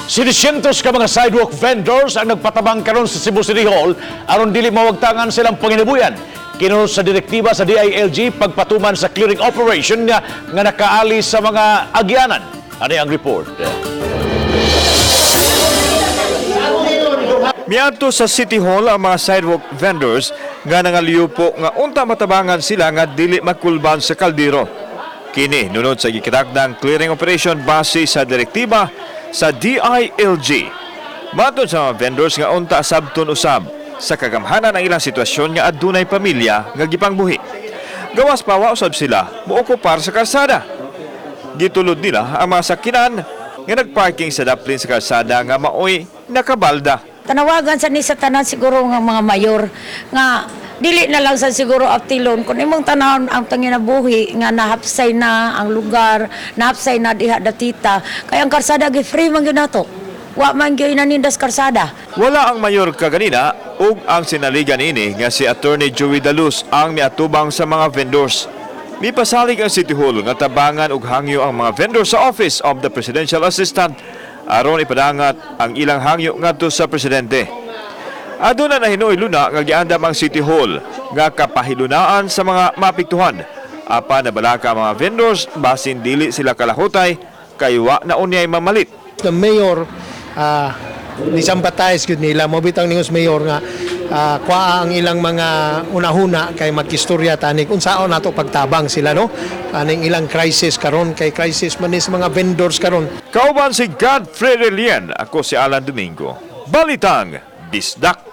700 ka mga sidewalk vendors ang nagpatabang karon sa Cebu City Hall aron dili mawagtangan silang panginabuyan. Kinunod sa direktiba sa DILG pagpatuman sa clearing operation nga nakaali sa mga agyanan. Ano ang report? Miadto sa City Hall ang mga sidewalk vendors nga nangaliyupo nga unta matabangan sila nga dili magkulban sa kaldero. Kini nunod sa gikitakdang clearing operation base sa direktiba sa DILG. Matod sa mga vendors nga unta sabton usab sa kagamhanan ang ilang sitwasyon nga adunay pamilya nga gipangbuhi. Gawas pa wa usab sila mookupar sa kalsada. Gitulod nila ang mga sakinan nga nagparking sa daplin sa kalsada nga maoy nakabalda. Tanawagan sa ni sa tanan siguro nga mga mayor nga dili na lang sa siguro aptilon kun imong tanawon ang tanginabuhi nga nahapsay na ang lugar, nahapsay na diha datita kay ang karsada gi free man gyud nato. Wa man gyud nanindas karsada. Wala ang mayor kaganina ug ang sinaligan ini nga si Attorney Joey Daluz ang miatubang sa mga vendors. Mipasalig ang City Hall nga tabangan ug hangyo ang mga vendors sa Office of the Presidential Assistant aron ipadangat ang ilang hangyo ngadto sa presidente. Aduna na hinuy-luna nga giandam ang City Hall nga kapahilunaan sa mga mapiktuhan. Apa nabalaka ang mga vendors basin dili sila kalahutay kay wa na unyay mamalit. The mayor ni sympathize gud nila mo bitang ningos mayor nga kuha ang ilang mga unahuna kay magkistorya tani kung saan nato pagtabang sila no aning ilang crisis karon kay crisis man sa mga vendors karon. Kauban si Godfrey Relian, ako si Alan Domingo. Balitang Bisdak.